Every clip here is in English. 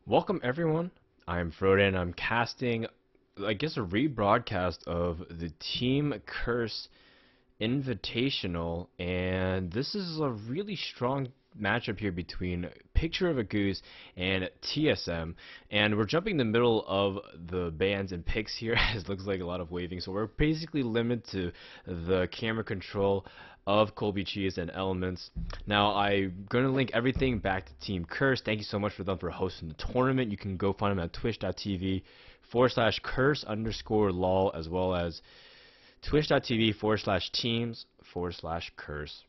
Welcome everyone. I'm Frodan. I'm casting, I guess, a rebroadcast of the Team Curse Invitational, and this is a really strong matchup here between Picture of a Goose and TSM, and we're jumping in the middle of the bans and picks here as it looks like a lot of waving, so we're basically limited to the camera control of Colby Cheese and Elements. Now I'm going to link everything back to Team Curse. Thank you so much for them for hosting the tournament. You can go find them at twitch.tv/curse_lol, as well as twitch.tv/teams/curse.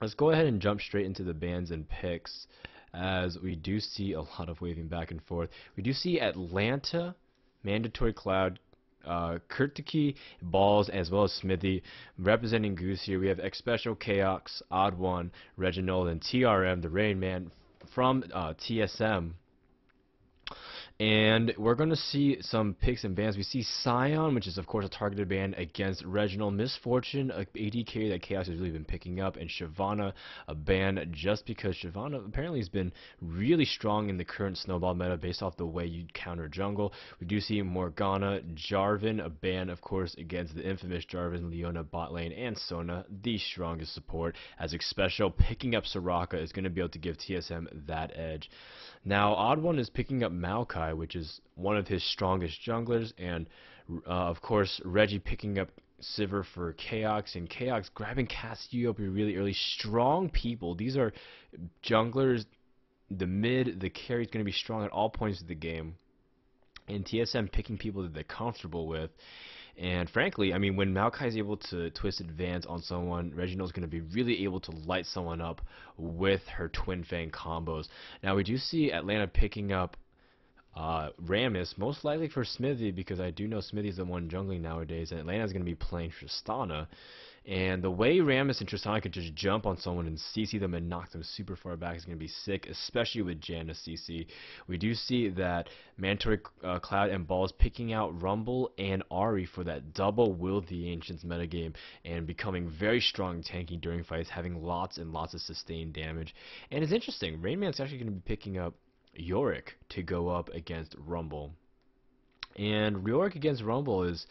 Let's go ahead and jump straight into the bans and picks, as we do see a lot of waving back and forth. We do see Atlanta, MandatoryCloud, Cortuky, Balls, as well as Xmithie. Representing Goose here, we have Xpecial, Chaox, TheOddOne, Reginald, and TRM, TheRainMan from TSM. And we're going to see some picks and bans. We see Scion, which is of course a targeted ban against Reginald. Misfortune, a AD carry that Chaos has really been picking up. And Shyvana, a ban just because Shyvana apparently has been really strong in the current snowball meta based off the way you counter jungle. We do see Morgana, Jarvan, a ban of course against the infamous Jarvan, Leona bot lane, and Sona, the strongest support, as Xpecial picking up Soraka is going to be able to give TSM that edge. Now, TheOddOne is picking up Maokai, which is one of his strongest junglers, and of course, Reggie picking up Sivir for Chaox, and Chaox grabbing Cassiopeia really early. Strong people. These are junglers. The mid, the carry is going to be strong at all points of the game, and TSM picking people that they're comfortable with. And frankly, I mean, when Maokai is able to twist advance on someone, Reginald's going to be really able to light someone up with her Twin Fang combos. Now, we do see Atlanta picking up Rammus, most likely for Xmithie, because I do know Xmithie's the one jungling nowadays, and Atlanta's going to be playing Tristana. And the way Rammus and Tristana can just jump on someone and CC them and knock them super far back is going to be sick, especially with Janna CC. We do see that MandatoryCloud and Balls picking out Rumble and Ahri for that double Will the Ancients metagame and becoming very strong tanking during fights, having lots and lots of sustained damage. And it's interesting, TheRainMan's actually going to be picking up Yorick to go up against Rumble. And Yorick against Rumble is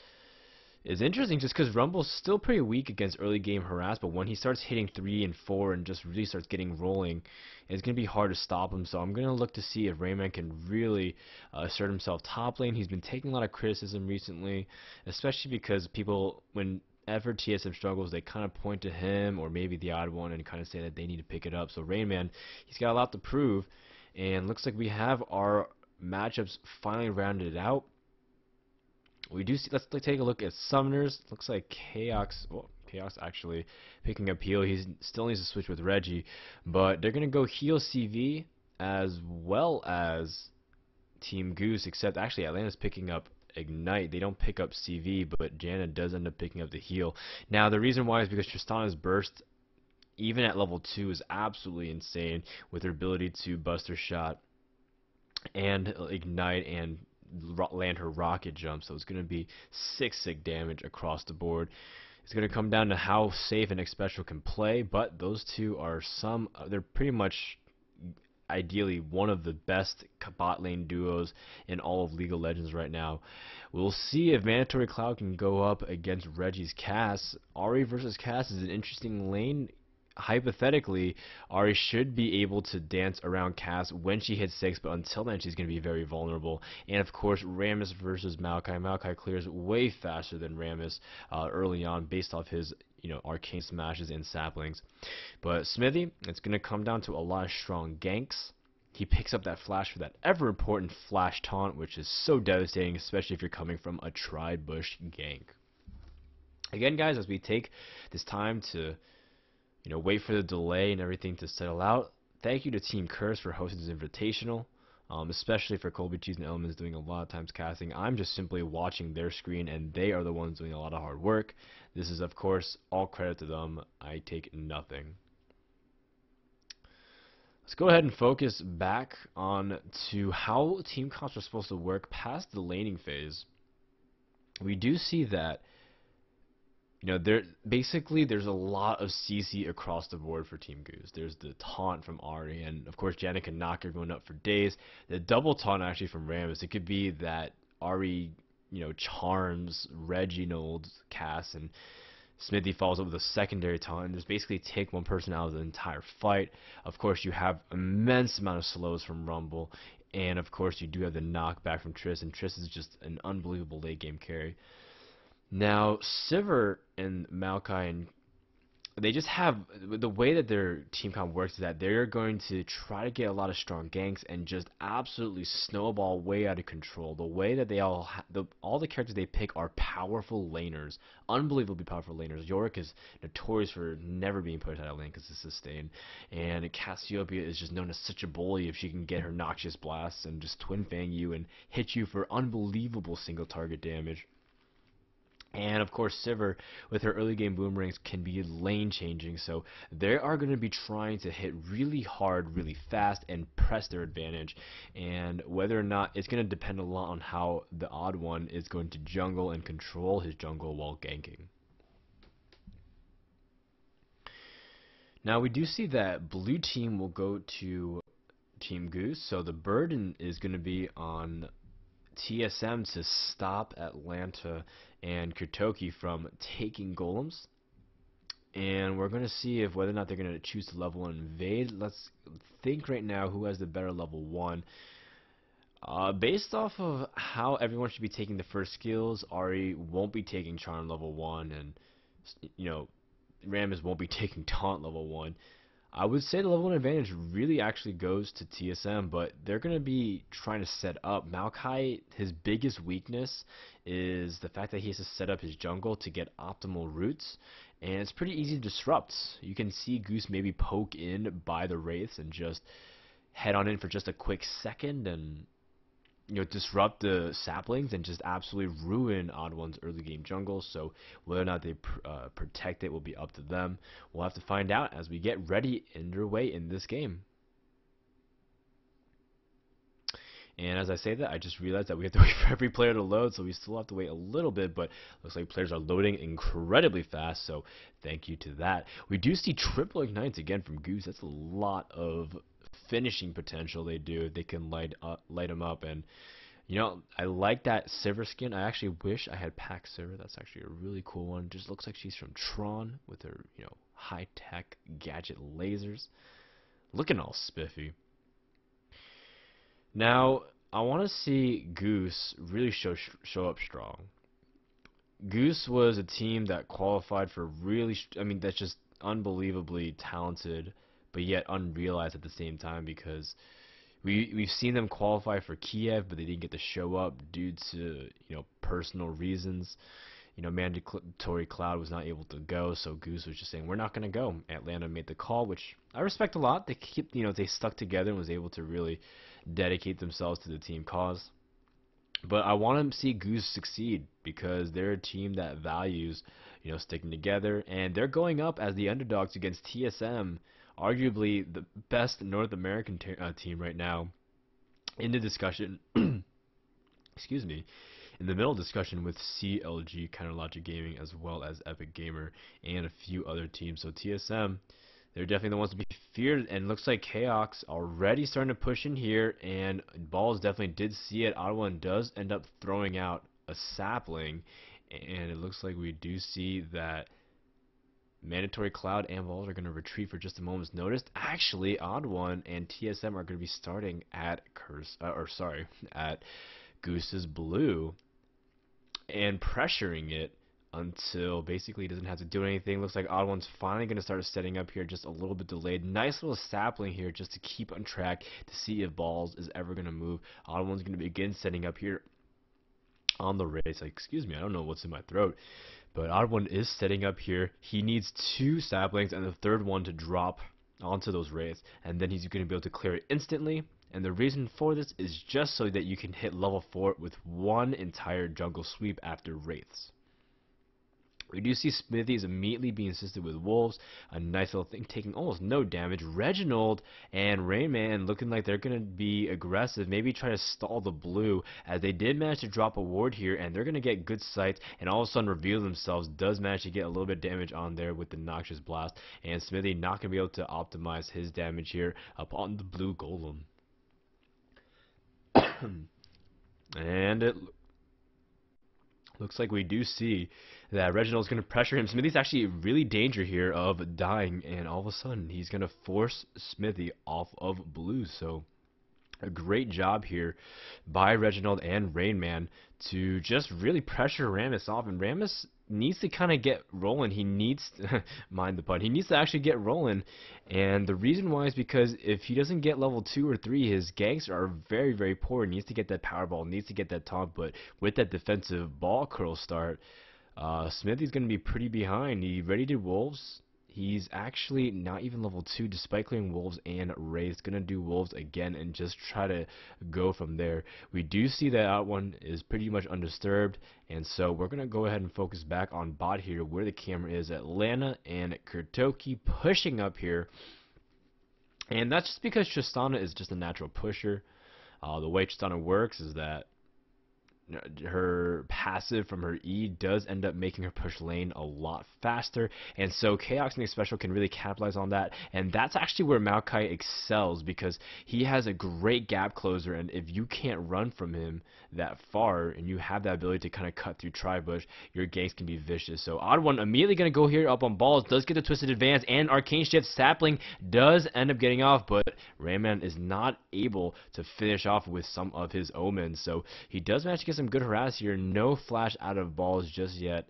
interesting just because Rumble's still pretty weak against early game harass, but when he starts hitting 3 and 4 and just really starts getting rolling, it's going to be hard to stop him. So I'm going to look to see if TheRainMan can really assert himself top lane. He's been taking a lot of criticism recently, especially because people, whenever TSM struggles, they kind of point to him or maybe TheOddOne and kind of say that they need to pick it up. So TheRainMan, he's got a lot to prove, and looks like we have our matchups finally rounded out. We do see, let's take a look at Summoners. Looks like Chaox actually picking up heal. He still needs to switch with Reggie, but they're going to go heal CV as well as Team Goose, except actually Atlanta's picking up Ignite. They don't pick up CV, but Janna does end up picking up the heal. Now, the reason why is because Tristana's burst, even at level 2, is absolutely insane with her ability to Buster Shot and Ignite and land her rocket jump. So it's going to be sick damage across the board. It's going to come down to how safe an Xpecial can play, but those two are they're pretty much ideally one of the best bot lane duos in all of League of Legends right now. We'll see if MandatoryCloud can go up against Reggie's Cass. Ahri versus Cass is an interesting lane. Hypothetically, Ahri should be able to dance around Cass when she hits 6, but until then she's going to be very vulnerable. And of course, Rammus versus Maokai. Maokai clears way faster than Rammus early on based off his arcane smashes and saplings. But Xmithie, it's going to come down to a lot of strong ganks. He picks up that flash for that ever important flash taunt, which is so devastating, especially if you're coming from a tri-bush gank. Again, guys, as we take this time to wait for the delay and everything to settle out, thank you to Team Curse for hosting this invitational, especially for Colby Cheese and Elements doing a lot of times casting. I'm just simply watching their screen, and they are the ones doing a lot of hard work. This is, of course, all credit to them. I take nothing. Let's go ahead and focus back on to how team comps are supposed to work past the laning phase. We do see that there's a lot of CC across the board for Team Goose. There's the taunt from Ahri, and of course Janna can knock everyone up for days. The double taunt actually from Rammus. It could be that Ahri, charms Reginald, Cass, and Xmithie follows up with a secondary taunt, and just basically take one person out of the entire fight. Of course, you have immense amount of slows from Rumble, and of course you do have the knockback from Triss, and Triss is just an unbelievable late game carry. Now, Sivir and Maokai, and they just have the way that their team comp works is that they're going to try to get a lot of strong ganks and just absolutely snowball way out of control. The way that they all the characters they pick are powerful laners, unbelievably powerful laners. Yorick is notorious for never being pushed out of lane because it's sustained, and Cassiopeia is just known as such a bully if she can get her noxious blasts and just twin fang you and hit you for unbelievable single target damage. And of course, Sivir, with her early game boomerangs, can be lane changing, so they are going to be trying to hit really hard, really fast, and press their advantage. And whether or not, it's going to depend a lot on how TheOddOne is going to jungle and control his jungle while ganking. Now, we do see that blue team will go to Team Goose, so the burden is going to be on TSM to stop Atlanta and Cortuky from taking golems, and we're going to see if whether or not they're going to choose to level 1 invade. Let's think right now who has the better level 1. Based off of how everyone should be taking the first skills, Ahri won't be taking charm level 1, and Rammus won't be taking taunt level 1. I would say the level 1 advantage really actually goes to TSM, but they're going to be trying to set up. Maokai, his biggest weakness is the fact that he has to set up his jungle to get optimal roots, and it's pretty easy to disrupt. You can see Goose maybe poke in by the Wraiths and just head on in for just a quick second and disrupt the saplings and just absolutely ruin OddOne's early game jungle. So whether or not they protect it will be up to them. We'll have to find out as we get ready underway in this game. And as I say that, I just realized that we have to wait for every player to load, so we still have to wait a little bit, but looks like players are loading incredibly fast, so thank you to that. We do see triple ignites again from Goose. That's a lot of finishing potential they do. They can light them up, and I like that Sivir skin. I actually wish I had pack Sivir. That's actually a really cool one. Just looks like she's from Tron with her high-tech gadget lasers, looking all spiffy. Now, I want to see Goose really show up strong. Goose was a team that qualified for that's just unbelievably talented, but yet unrealized at the same time, because we've seen them qualify for Kiev, but they didn't get to show up due to personal reasons. MandatoryCloud was not able to go, so Goose was just saying we're not going to go. Atlanta made the call, which I respect a lot. They stuck together and was able to really dedicate themselves to the team cause. But I want to see Goose succeed because they're a team that values sticking together, and they're going up as the underdogs against TSM, arguably the best North American team right now. In the discussion, excuse me, in the middle discussion with CLG, Counterlogic Gaming, as well as Epic Gamer, and a few other teams. So TSM, they're definitely the ones to be feared, and looks like Chaox already starting to push in here, and Balls definitely did see it. OddOne does end up throwing out a sapling, and it looks like we do see that MandatoryCloud and Balls are going to retreat for just a moment's notice. Actually, OddOne and TSM are going to be starting at at Goose's blue and pressuring it until basically he doesn't have to do anything. Looks like OddOne's finally going to start setting up here, just a little bit delayed. Nice little sapling here just to keep on track to see if Balls is ever going to move. OddOne's going to begin setting up here on the race. Excuse me, I don't know what's in my throat. But OddOne is setting up here. He needs 2 saplings and the third one to drop onto those wraiths, and then he's going to be able to clear it instantly. And the reason for this is just so that you can hit level 4 with one entire jungle sweep after wraiths. We do see Xmithie immediately being assisted with wolves, a nice little thing, taking almost no damage. Reginald and TheRainMan looking like they're going to be aggressive, maybe try to stall the blue, as they did manage to drop a ward here, and they're going to get good sight, and all of a sudden reveal themselves. Does manage to get a little bit of damage on there with the Noxious Blast, and Xmithie not going to be able to optimize his damage here upon the blue golem. And it looks like we do see that Reginald's going to pressure him. Xmithie's actually really danger here of dying, and all of a sudden he's going to force Xmithie off of blue. So a great job here by Reginald and TheRainMan to just really pressure Rammus off, and Rammus needs to kind of get rolling. He needs to, mind the pun, he needs to actually get rolling, and the reason why is because if he doesn't get level 2 or 3, his ganks are very, very poor. He needs to get that power ball, needs to get that taunt, but with that defensive ball curl start, Xmithie's going to be pretty behind. He ready to wolves. He's actually not even level 2 despite clearing wolves and Wraiths. Gonna do wolves again and just try to go from there. We do see that TheOddOne is pretty much undisturbed, and so we're gonna go ahead and focus back on bot here where the camera is. Atlanta and Cortuky pushing up here, and that's just because Tristana is just a natural pusher. The way Tristana works is that her passive from her E does end up making her push lane a lot faster, and so Chaox and Xpecial can really capitalize on that, and that's actually where Maokai excels, because he has a great gap closer, and if you can't run from him that far and you have that ability to kind of cut through tri-bush, your ganks can be vicious. So TheOddOne immediately going to go here up on balls, does get the twisted advance, and Arcane Shift Sapling does end up getting off, but TheRainMan is not able to finish off with some of his omens, so he does manage to get some good harass here. No flash out of balls just yet,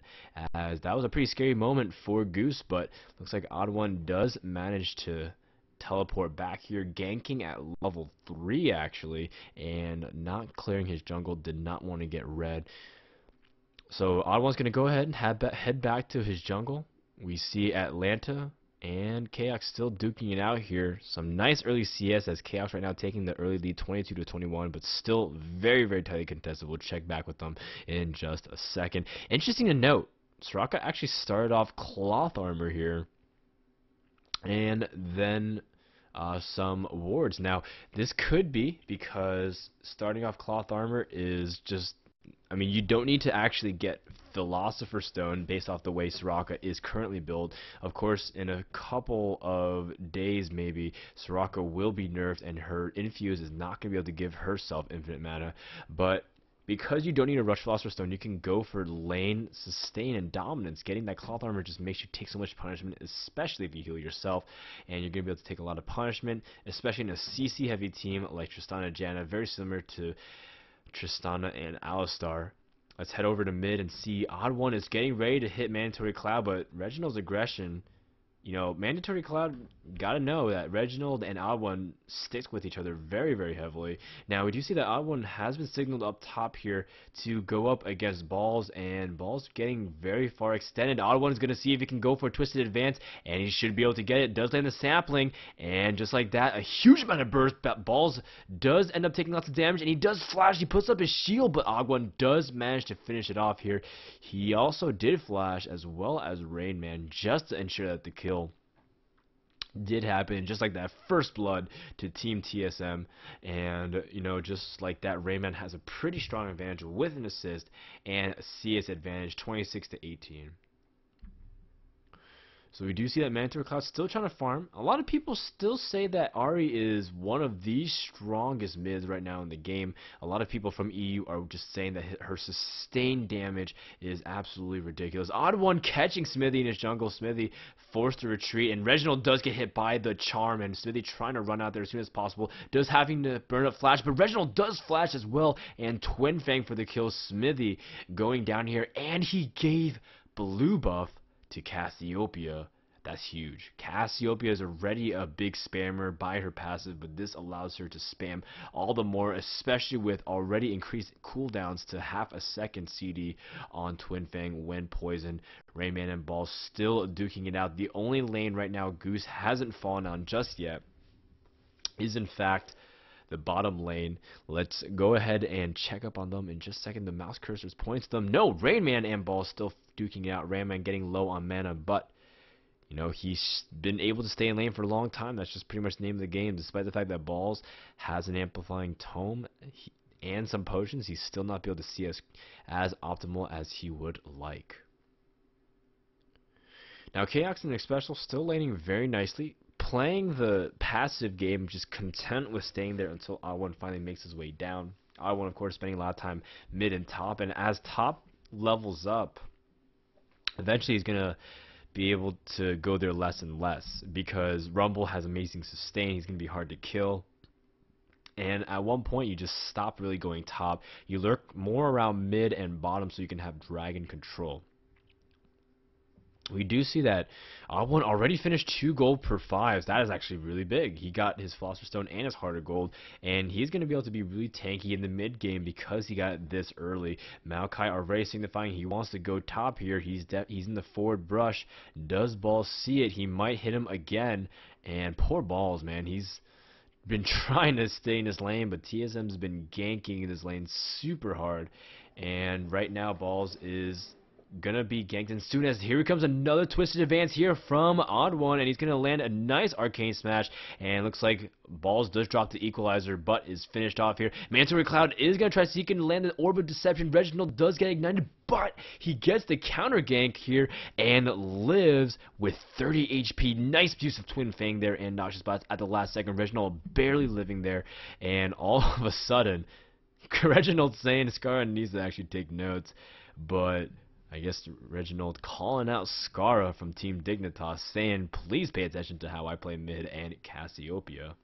as that was a pretty scary moment for Goose, but looks like TheOddOne does manage to teleport back here, ganking at level 3 actually, and not clearing his jungle. Did not want to get red. So TheOddOne's going to go ahead and head back to his jungle. We see Atlanta and Chaox still duking it out here. Some nice early CS as Chaox right now taking the early lead 22-21, but still very, very tightly contested. We'll check back with them in just a second. Interesting to note, Soraka actually started off cloth armor here, and then some wards. Now, this could be because starting off cloth armor is just, I mean, you don't need to actually get Philosopher's Stone based off the way Soraka is currently built. Of course, in a couple of days maybe, Soraka will be nerfed and her infuse is not going to be able to give herself infinite mana, but because you don't need a rush Philosopher's Stone, you can go for lane, sustain, and dominance. Getting that cloth armor just makes you take so much punishment, especially if you heal yourself, and you're going to be able to take a lot of punishment, especially in a CC heavy team like Tristana, Janna, very similar to Tristana and Alistar. Let's head over to mid and see TheOddOne is getting ready to hit MandatoryCloud, but Reginald's aggression, you know, MandatoryCloud gotta know that Reginald and TheOddOne sticks with each other very, very heavily. Now, we do see that TheOddOne has been signaled up top here to go up against Balls, and Balls getting very far extended. TheOddOne is going to see if he can go for a twisted advance, and he should be able to get it. Does land the sapling, and just like that, a huge amount of burst. Balls does end up taking lots of damage, and he does flash. He puts up his shield, but TheOddOne does manage to finish it off here. He also did flash as well as TheRainMan just to ensure that the kill did happen, just like that first blood to Team TSM. And you know, just like that, TheRainMan has a pretty strong advantage with an assist and a CS advantage, 26-18. So we do see that MandatoryCloud still trying to farm. A lot of people still say that Ahri is one of the strongest mids right now in the game. A lot of people from EU are just saying that her sustained damage is absolutely ridiculous. TheOddOne catching Xmithie in his jungle. Xmithie forced to retreat, and Reginald does get hit by the charm, and Xmithie trying to run out there as soon as possible. Does having to burn up flash, but Reginald does flash as well, and Twin Fang for the kill. Xmithie going down here, and he gave blue buff to Cassiopeia. That's huge. Cassiopeia is already a big spammer by her passive, but this allows her to spam all the more, especially with already increased cooldowns to half a second CD on Twin Fang when poisoned. TheRainMan and Ball still duking it out. The only lane right now Goose hasn't fallen on just yet is in fact the bottom lane. Let's go ahead and check up on them in just a second. The mouse cursors points to them. No, RainMan and Ball still duking it out. RainMan getting low on mana, but you know, he's been able to stay in lane for a long time. That's just pretty much the name of the game. Despite the fact that Balls has an amplifying tome and some potions, he's still not be able to see us as optimal as he would like. Now, Chaox and Xpecial still laning very nicely, playing the passive game, just content with staying there until TheOddOne finally makes his way down. TheOddOne, of course, spending a lot of time mid and top, and as top levels up, eventually he's going to be able to go there less and less, because Rumble has amazing sustain. He's going to be hard to kill. And at one point, you just stop really going top. You lurk more around mid and bottom so you can have dragon control. We do see that TheOddOne already finished 2 gold per 5s. That is actually really big. He got his Philosopher's Stone and his Heart of Gold, and he's going to be able to be really tanky in the mid game because he got it this early. Maokai already signifying he wants to go top here. He's in the forward brush. Does Balls see it? He might hit him again, and poor Balls, man. He's been trying to stay in this lane, but TSM's been ganking in this lane super hard, and right now Balls is gonna be ganked as soon as here comes another twisted advance here from TheOddOne, and he's gonna land a nice arcane smash, and looks like Balls does drop the equalizer but is finished off here. MandatoryCloud is gonna try to seek and land the Orb of Deception. Reginald does get ignited, but he gets the counter gank here and lives with 30 HP. Nice use of Twin Fang there and Noxious Blast at the last second. Reginald barely living there, and all of a sudden Reginald saying Scarra needs to actually take notes, but I guess Reginald calling out Scarra from Team Dignitas, saying, please pay attention to how I play mid and Cassiopeia.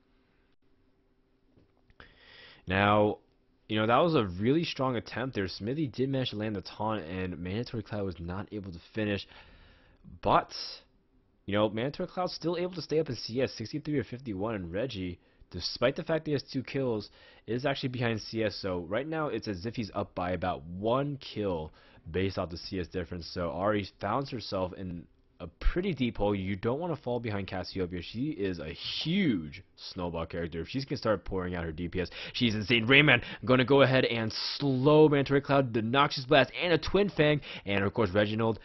Now, you know, that was a really strong attempt there. Xmithie did manage to land the taunt, and MandatoryCloud was not able to finish. But, you know, MandatoryCloud still able to stay up in CS, 63 of 51, and Reggie, despite the fact that he has 2 kills, is actually behind CS. So right now it's as if he's up by about 1 kill based off the CS difference. So Ahri found herself in a pretty deep hole. You don't want to fall behind Cassiopeia. She is a huge snowball character. If she's going to start pouring out her DPS, she's insane. RainMan going to go ahead and slow MandatoryCloud, the Noxious Blast, and a Twin Fang. And of course, Reginald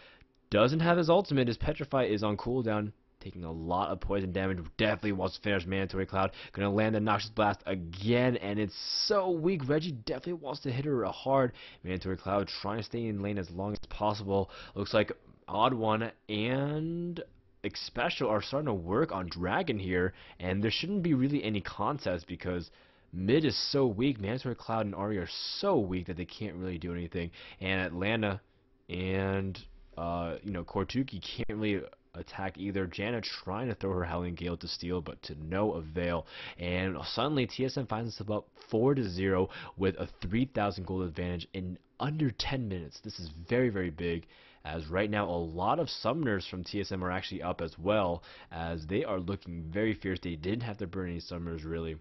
doesn't have his ultimate. His Petrify is on cooldown, taking a lot of poison damage. Definitely wants to finish MandatoryCloud. Gonna land the Noxious Blast again, and it's so weak. Reggie definitely wants to hit her hard. MandatoryCloud trying to stay in lane as long as possible. Looks like TheOddOne and Xpecial are starting to work on Dragon here, and there shouldn't be really any contest because mid is so weak. MandatoryCloud and Ahri are so weak that they can't really do anything. And Atlanta and you know, Cortuky can't really attack either. Janna trying to throw her Howling Gale to steal, but to no avail. And suddenly TSM finds itself up 4-0 with a 3,000 gold advantage in under 10 minutes. This is very, very big, as right now a lot of summoners from TSM are actually up as well, as they are looking very fierce. They didn't have to burn any summoners really.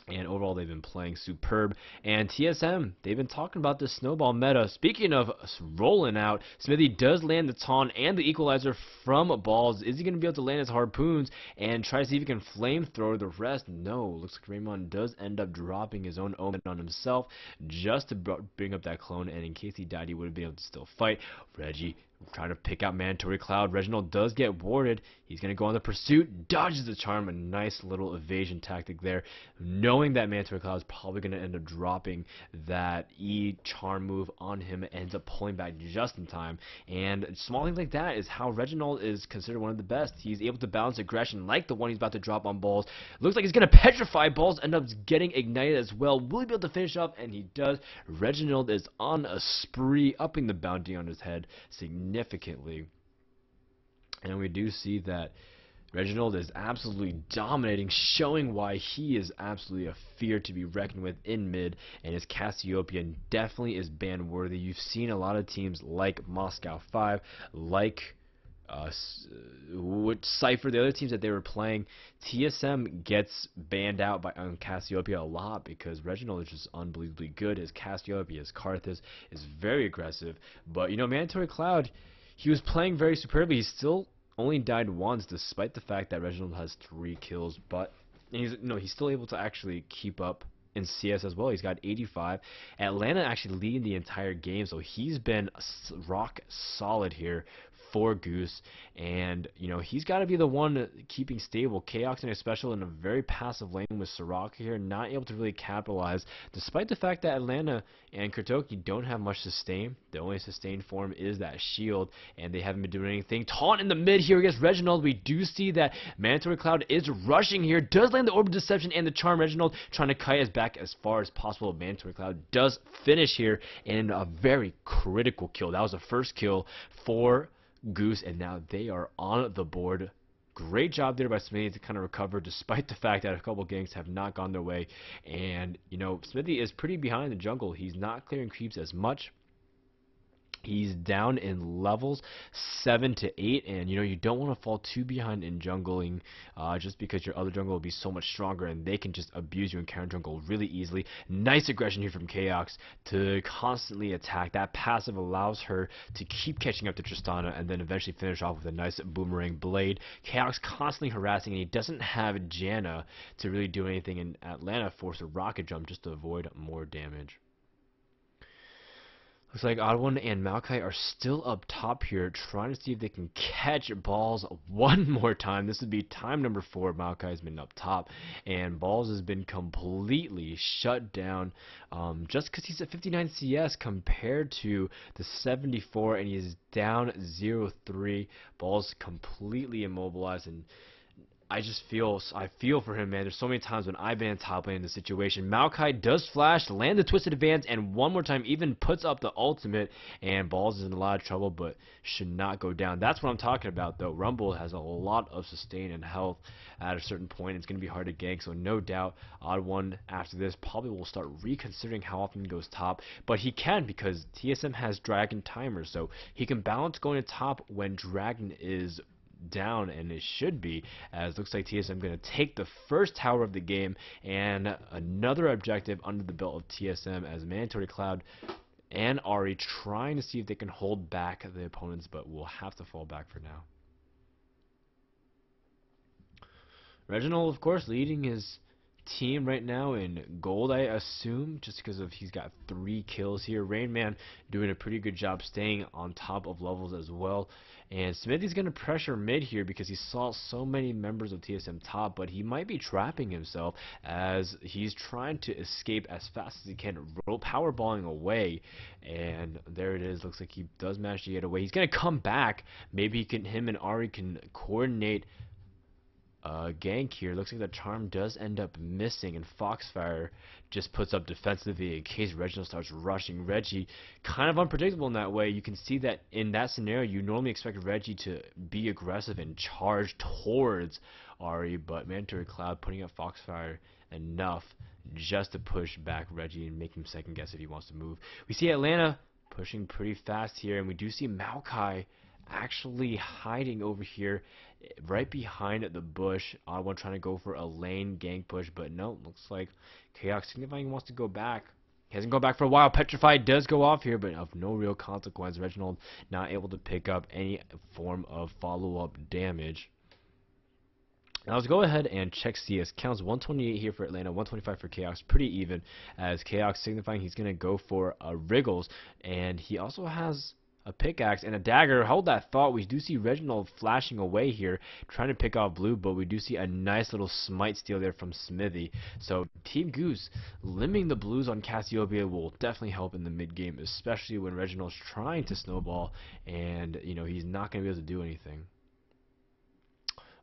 And overall, they've been playing superb. And TSM, they've been talking about this snowball meta. Speaking of rolling out, Xmithie does land the taunt and the equalizer from Balls. Is he going to be able to land his harpoons and try to see if he can flamethrower the rest? No. Looks like RainMan does end up dropping his own omen on himself just to bring up that clone. And in case he died, he would have been able to still fight. Reggie trying to pick out MandatoryCloud. Reginald does get warded. He's going to go on the pursuit. Dodges the charm. A nice little evasion tactic there. Knowing that MandatoryCloud is probably going to end up dropping that E charm move on him, ends up pulling back just in time. And small things like that is how Reginald is considered one of the best. He's able to balance aggression like the one he's about to drop on Balls. Looks like he's going to petrify. Balls end up getting ignited as well. Will he be able to finish off? And he does. Reginald is on a spree, upping the bounty on his head significantly. And we do see that Reginald is absolutely dominating, showing why he is absolutely a fear to be reckoned with in mid, and his Cassiopeia definitely is ban worthy. You've seen a lot of teams like Moscow 5, like Cypher, the other teams that they were playing. TSM gets banned out by Cassiopeia a lot because Reginald is just unbelievably good. His Cassiopeia, his Karthus is very aggressive, but you know, MandatoryCloud, he was playing very superbly. He still only died once, despite the fact that Reginald has 3 kills. But And he's still able to actually keep up in CS as well. He's got 85. Atlanta actually leading the entire game, so he's been rock solid here for Goose, and he's got to be the one keeping stable. Chaox and Xpecial in a very passive lane with Soraka here, not able to really capitalize, despite the fact that Atlanta and Cortuky don't have much sustain. The only sustained form is that shield, and they haven't been doing anything. Taunt in the mid here against Reginald. We do see that MandatoryCloud is rushing here, does land the Orb of Deception and the Charm. Reginald trying to kite us back as far as possible. MandatoryCloud does finish here in a very critical kill. That was the first kill for Goose, and now they are on the board. Great job there by Xmithie to kind of recover, despite the fact that a couple ganks have not gone their way. And Xmithie is pretty behind the jungle. He's not clearing creeps as much. He's down in levels 7 to 8, and you don't want to fall too behind in jungling, just because your other jungle will be so much stronger, and they can just abuse you in counter jungle really easily. Nice aggression here from Chaox to constantly attack. That passive allows her to keep catching up to Tristana, and then eventually finish off with a nice boomerang blade. Chaox constantly harassing, and he doesn't have Janna to really do anything, and Atlanta forced a rocket jump just to avoid more damage. Looks like OddOne and Maokai are still up top here, trying to see if they can catch balls one more time. This would be time number 4. Maokai has been up top, and balls has been completely shut down, just because he's at 59 CS compared to the 74, and he's down 0-3. Balls completely immobilized, and I feel for him, man. There's so many times when I've been in top lane in this situation. Maokai does flash, land the Twisted Advance, and one more time even puts up the ultimate, and Balls is in a lot of trouble, but should not go down. That's what I'm talking about, though. Rumble has a lot of sustain and health at a certain point. It's going to be hard to gank, so no doubt OddOne after this probably will start reconsidering how often he goes top, but he can because TSM has Dragon Timer, so he can balance going to top when Dragon is down, and it should be, as looks like TSM going to take the first tower of the game, and another objective under the belt of TSM as MandatoryCloud and Ahri trying to see if they can hold back the opponents, but will have to fall back for now. Reginald, of course, leading his team right now in gold, I assume, just because of he's got 3 kills here. TheRainMan doing a pretty good job staying on top of levels as well. And Xmithie's going to pressure mid here because he saw so many members of TSM top, but he might be trapping himself as he's trying to escape as fast as he can, power balling away. And there it is. Looks like he does manage to get away. He's going to come back. Maybe him and Ahri can coordinate gank here. Looks like the charm does end up missing, and Foxfire just puts up defensively in case Reginald starts rushing. Reggie kind of unpredictable in that way. You can see that in that scenario you normally expect Reggie to be aggressive and charge towards Ahri, but MandatoryCloud putting up Foxfire enough just to push back Reggie and make him second guess if he wants to move. We see Atlanta pushing pretty fast here, and we do see Maokai actually hiding over here right behind the bush. OddOne trying to go for a lane gank push, but no, looks like Chaox signifying he wants to go back. He hasn't gone back for a while. Petrified does go off here, but of no real consequence. Reginald not able to pick up any form of follow-up damage. Now let's go ahead and check CS counts. 128 here for Atlanta, 125 for Chaox. Pretty even, as Chaox signifying he's going to go for Wriggles, and he also has a pickaxe and a dagger. Hold that thought. We do see Reginald flashing away here, trying to pick off blue, but we do see a nice little smite steal there from Xmithie. So Team Goose limiting the blues on Cassiopeia will definitely help in the mid game, especially when Reginald's trying to snowball and he's not going to be able to do anything.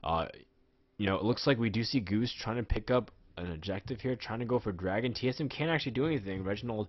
It looks like we do see Goose trying to pick up an objective here, trying to go for Dragon. TSM can't actually do anything. Reginald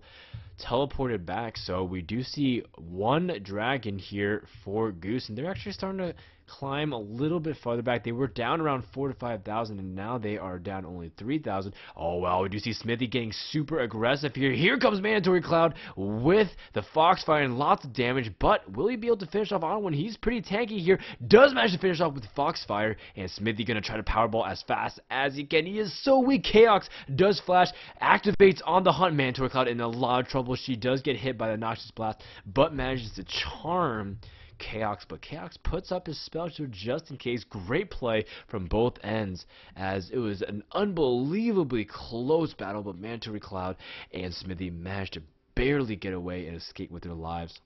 teleported back, so we do see 1 Dragon here for Goose, and they're actually starting to climb a little bit farther back. They were down around 4,000 to 5,000, and now they are down only 3,000. Oh wow, we do see Xmithie getting super aggressive here. Here comes MandatoryCloud with the Foxfire and lots of damage, but will he be able to finish off OddOne? He's pretty tanky here. Does manage to finish off with Foxfire, and Xmithie gonna try to powerball as fast as he can. He is so weak. Chaox does flash, activates on the hunt. MandatoryCloud in a lot of trouble. She does get hit by the Noxious Blast, but manages to charm Chaox, but Chaox puts up his spell shield just in case. Great play from both ends, as it was an unbelievably close battle, but MandatoryCloud and Xmithie managed to barely get away and escape with their lives,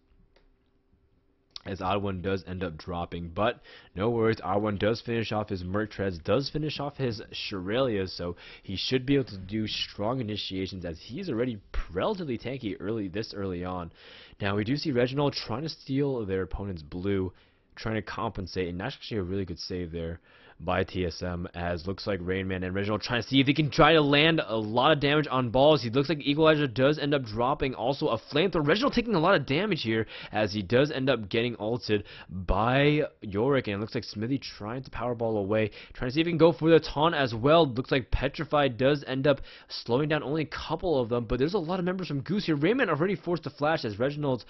as TheOddOne does end up dropping. But no worries, TheOddOne does finish off his Merc Treads, does finish off his Shirelias, so he should be able to do strong initiations, as he's already relatively tanky this early on. Now we do see Reginald trying to steal their opponent's blue, trying to compensate, and that's actually a really good save there by TSM, as looks like TheRainMan and Reginald trying to see if they can try to land a lot of damage on balls. He looks like Equalizer does end up dropping. Also a flamethrower. Reginald taking a lot of damage here, as he does end up getting ulted by Yorick, and it looks like Xmithie trying to powerball away, trying to see if he can go for the taunt as well. Looks like Petrified does end up slowing down only a couple of them, but there's a lot of members from Goose here. TheRainMan already forced to flash, as Reginald's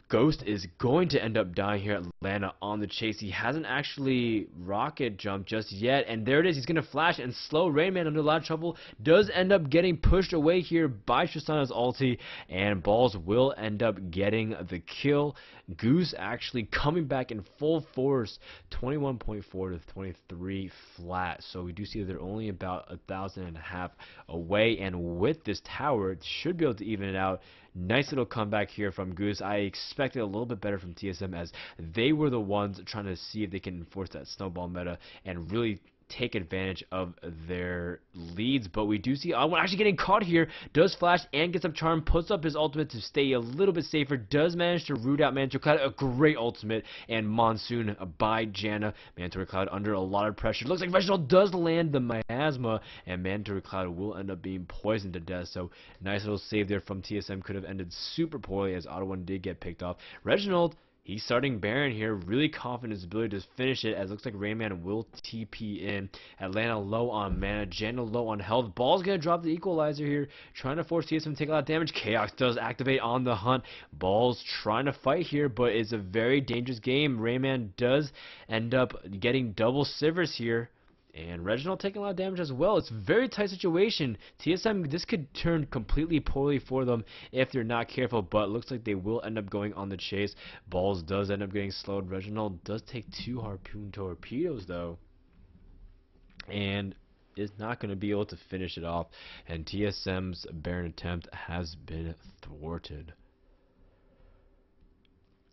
Ghost is going to end up dying here at Atlanta on the chase. He hasn't actually rocket jumped just yet, and there it is. He's going to flash and slow TheRainMan under a lot of trouble. Does end up getting pushed away here by Tristana's ulti, and Balls will end up getting the kill. Goose actually coming back in full force, 21.4 to 23 flat. So we do see that they're only about 1,500 away, and with this tower, it should be able to even it out. Nice little comeback here from Goose. I expected a little bit better from TSM, as they were the ones trying to see if they can enforce that snowball meta and really take advantage of their leads. But we do see TheOddOne actually getting caught here. Does flash and gets up charm, puts up his ultimate to stay a little bit safer. Does manage to root out MandatoryCloud. A great ultimate, and Monsoon by Janna. MandatoryCloud under a lot of pressure. Looks like Reginald does land the miasma, and MandatoryCloud will end up being poisoned to death. So nice little save there from TSM. Could have ended super poorly, as TheOddOne did get picked off. Reginald, he's starting Baron here, really confident in his ability to finish it, as it looks like TheRainMan will TP in. Atlanta low on mana, Janna low on health. Ball's going to drop the Equalizer here, trying to force TSM to take a lot of damage. Chaox does activate on the hunt. Ball's trying to fight here, but it's a very dangerous game. TheRainMan does end up getting double Sivers here, and Reginald taking a lot of damage as well. It's a very tight situation. TSM, this could turn completely poorly for them if they're not careful, but looks like they will end up going on the chase. Balls does end up getting slowed. Reginald does take 2 Harpoon Torpedoes, though, and is not going to be able to finish it off, and TSM's Baron attempt has been thwarted.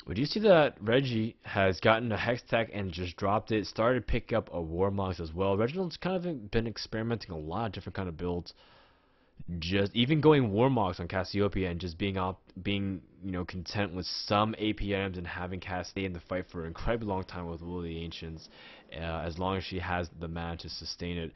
We do see that Reggie has gotten a Hex Tech and just dropped it. Started to pick up a Warmox as well. Reginald's kind of been experimenting a lot of different kind of builds. Just even going Warmox on Cassiopeia and just being content with some AP items, and having Cass stay in the fight for an incredibly long time with Will of the Ancients, as long as she has the mana to sustain it.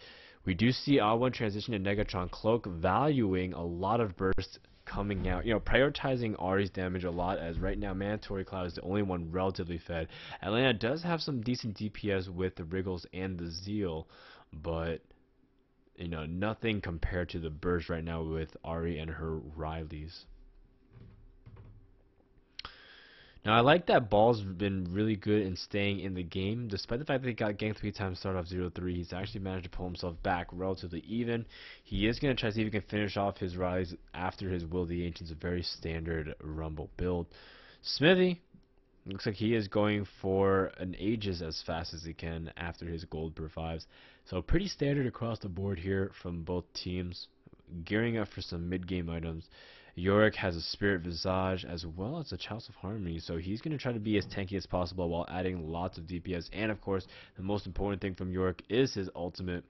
We do see TheOddOne transition to Negatron Cloak, valuing a lot of burst coming out, prioritizing Ahri's damage a lot, as right now MandatoryCloud is the only one relatively fed. Atlanta does have some decent DPS with the Wriggles and the Zeal, but nothing compared to the burst right now with Ahri and her Rileys. Now I like that Ball's been really good in staying in the game, despite the fact that he got ganked 3 times, start off 0-3. He's actually managed to pull himself back relatively even. He is going to try to see if he can finish off his Rileys after his Will of the Ancients, a very standard Rumble build. Xmithie, looks like he is going for an Aegis as fast as he can after his gold per 5s. So pretty standard across the board here from both teams. Gearing up for some mid-game items. Yorick has a Spirit Visage as well as a Chalice of Harmony, so he's going to try to be as tanky as possible while adding lots of DPS. And of course, the most important thing from Yorick is his ultimate,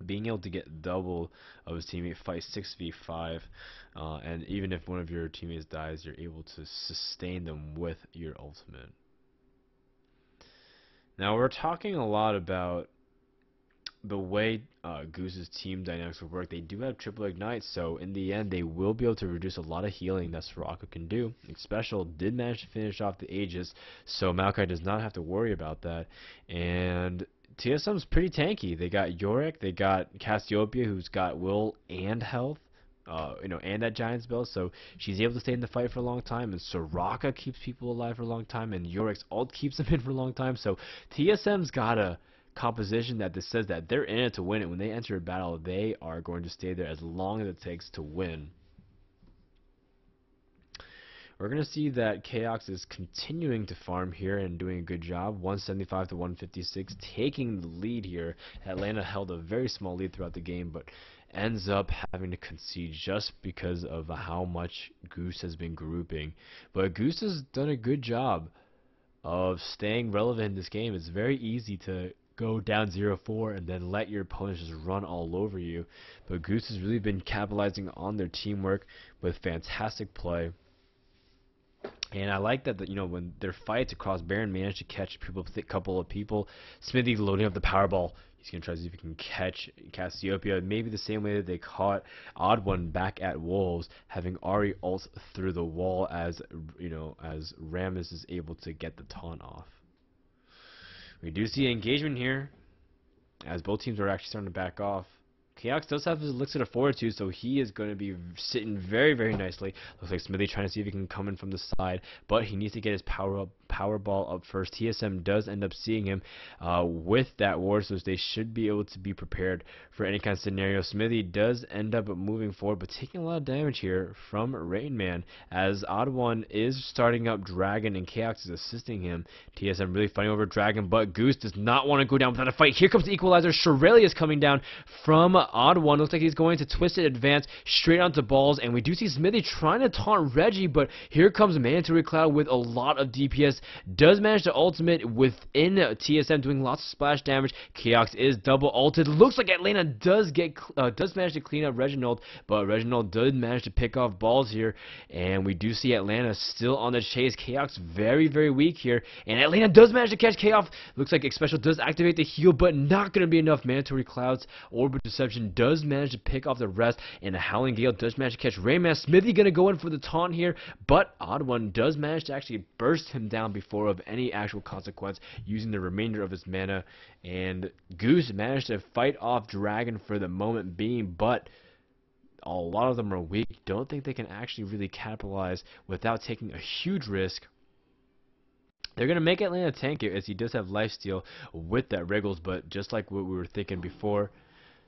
being able to get double of his teammate, fight 6v5, and even if one of your teammates dies, you're able to sustain them with your ultimate. Now we're talking a lot about the way Goose's team dynamics will work. They do have triple ignite, so in the end they will be able to reduce a lot of healing that Soraka can do. Xpecial did manage to finish off the Aegis, so Maokai does not have to worry about that. And TSM's pretty tanky. They got Yorick, they got Cassiopeia, who's got will and health, and that giant spell, so she's able to stay in the fight for a long time. And Soraka keeps people alive for a long time, and Yorick's ult keeps them in for a long time. So TSM's got a composition that says that they're in it to win it. When they enter a battle, they are going to stay there as long as it takes to win. We're going to see that Chaox is continuing to farm here and doing a good job. 175 to 156, taking the lead here. Atlanta held a very small lead throughout the game, but ends up having to concede just because of how much Goose has been grouping. But Goose has done a good job of staying relevant in this game. It's very easy to go down 0-4 and then let your opponents just run all over you. But Goose has really been capitalizing on their teamwork with fantastic play. And I like that, you know, when their fights across Baron managed to catch a couple of people. Xmithie loading up the Powerball. He's going to try to see if he can catch Cassiopeia, maybe the same way that they caught TheOddOne back at Wolves, having Ahri ult through the wall as, you know, as Rammus is able to get the taunt off. We do see engagement here, as both teams are actually starting to back off. Chaox does have his elixir of fortitude, so he is going to be sitting very, very nicely. Looks like Xmithie trying to see if he can come in from the side, but he needs to get his power ball up first. TSM does end up seeing him with that ward, so they should be able to be prepared for any kind of scenario. Xmithie does end up moving forward, but taking a lot of damage here from TheRainMan, as TheOddOne is starting up Dragon and Chaox is assisting him. TSM really fighting over Dragon, but Goose does not want to go down without a fight. Here comes the equalizer. Shirley is coming down from TheOddOne. Looks like he's going to Twisted Advance straight onto balls, and we do see Xmithie trying to taunt Reggie, but here comes MandatoryCloud with a lot of DPS. Does manage to ultimate within TSM, doing lots of splash damage. Chaox is double ulted. Looks like Atlanta does manage to clean up Reginald, but Reginald did manage to pick off balls here, and we do see Atlanta still on the chase. Chaox very, very weak here, and Atlanta does manage to catch Chaox. Looks like Xpecial does activate the heal, but not going to be enough. MandatoryCloud's Orb Deception does manage to pick off the rest, and the Howling Gale does manage to catch TheRainMan. Xmithie going to go in for the taunt here, but TheOddOne does manage to actually burst him down before of any actual consequence, using the remainder of his mana, and Goose managed to fight off Dragon for the moment being, but a lot of them are weak. Don't think they can actually really capitalize without taking a huge risk. They're going to make Atlanta tank it, as he does have lifesteal with that Wriggles, but just like what we were thinking before,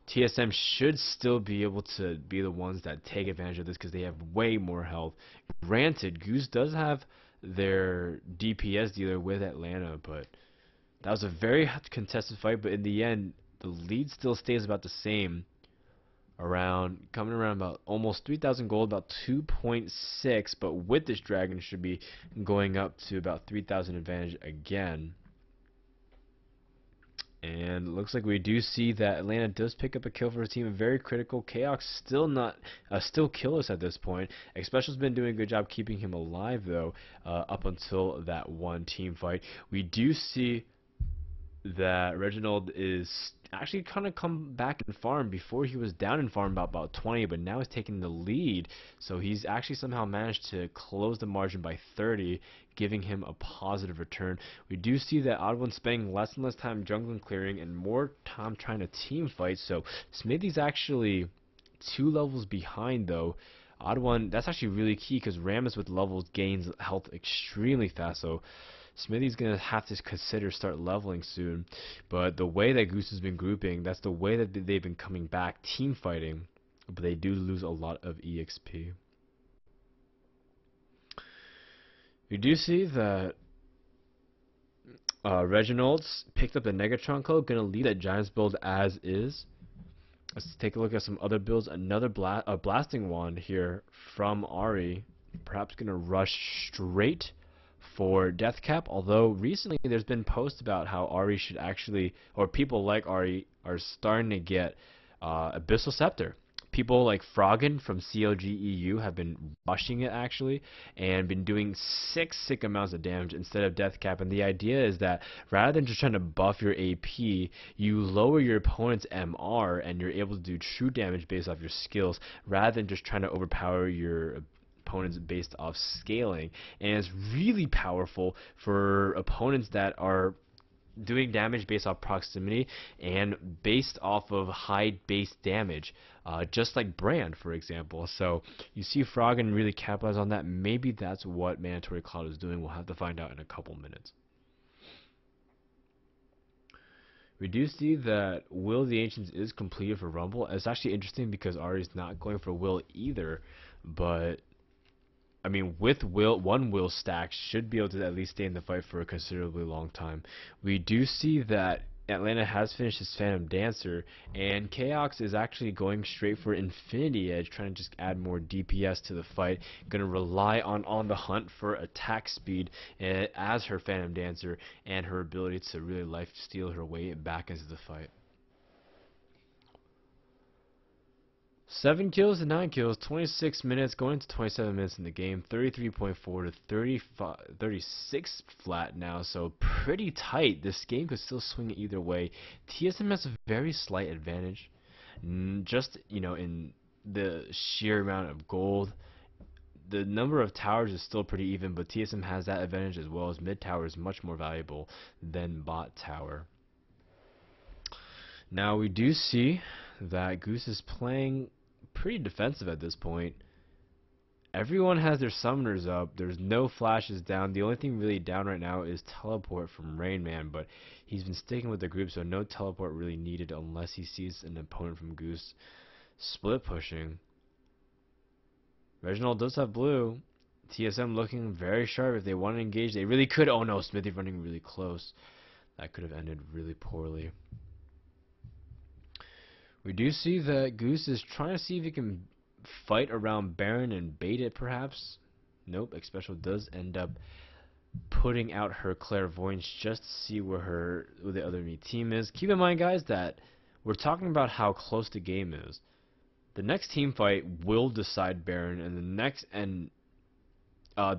TSM should still be able to be the ones that take advantage of this because they have way more health. Granted, Goose does have their DPS dealer with Atlanta, but that was a very contested fight. But in the end, the lead still stays about the same, coming around about almost 3,000 gold, about 2.6. But with this Dragon, it should be going up to about 3,000 advantage again. And it looks like we do see that Atlanta does pick up a kill for his team. Very critical. Chaox still killless at this point. Xpecial's been doing a good job keeping him alive, though, up until that one team fight. We do see that Reginald is actually kind of come back and farm. Before he was down in farm about 20, but now he's taking the lead. So he's actually somehow managed to close the margin by 30, giving him a positive return. We do see that TheOddOne spending less and less time jungling clearing and more time trying to team fight. So Xmithie's actually 2 levels behind, though. TheOddOne, that's actually really key because Rammus with levels gains health extremely fast. So Xmithie's going to have to start leveling soon. But the way that Goose has been grouping, that's the way that they've been coming back, team fighting. But they do lose a lot of EXP. We do see that Reginald's picked up the Negatron Cloak, going to lead that Giants build as is. Let's take a look at some other builds. Another Blasting Wand here from Ahri. Perhaps going to rush straight for Death Cap, although recently there's been posts about how Ahri should actually, or people like Ahri are starting to get Abyssal Scepter. People like Frodan from CLG EU have been rushing it actually, and been doing sick amounts of damage instead of Death Cap. And the idea is that rather than just trying to buff your AP, you lower your opponent's MR and you're able to do true damage based off your skills, rather than just trying to overpower your opponents based off scaling. And it's really powerful for opponents that are doing damage based off proximity and based off of high base damage, just like Brand, for example. So you see Frodan really capitalize on that. Maybe that's what MandatoryCloud is doing. We'll have to find out in a couple minutes. We do see that Will of the Ancients is completed for Rumble. It's actually interesting because Ahri's not going for Will either, but I mean, with one will stack, should be able to at least stay in the fight for a considerably long time. We do see that Atlanta has finished his Phantom Dancer, and Chaox is actually going straight for Infinity Edge, trying to just add more DPS to the fight. Going to rely on the hunt for attack speed as her Phantom Dancer, and her ability to really life steal her way back into the fight. 7 kills to 9 kills, 26 minutes, going into 27 minutes in the game, 33.4 to 36 flat now, so pretty tight. This game could still swing either way. TSM has a very slight advantage, just, in the sheer amount of gold. The number of towers is still pretty even, but TSM has that advantage as well, as mid tower is much more valuable than bot tower. Now we do see that Goose is playing pretty defensive at this point. Everyone has their summoners up. There's no flashes down. The only thing really down right now is teleport from TheRainMan, but he's been sticking with the group, so no teleport really needed unless he sees an opponent from Goose. Split pushing. Reginald does have blue. TSM looking very sharp. If they want to engage, they really could. Oh no, Xmithie running really close. That could have ended really poorly. We do see that Goose is trying to see if he can fight around Baron and bait it, perhaps. Nope, Xpecial does end up putting out her Clairvoyance just to see where the other enemy team is. Keep in mind, guys, that we're talking about how close the game is. The next team fight will decide Baron, and the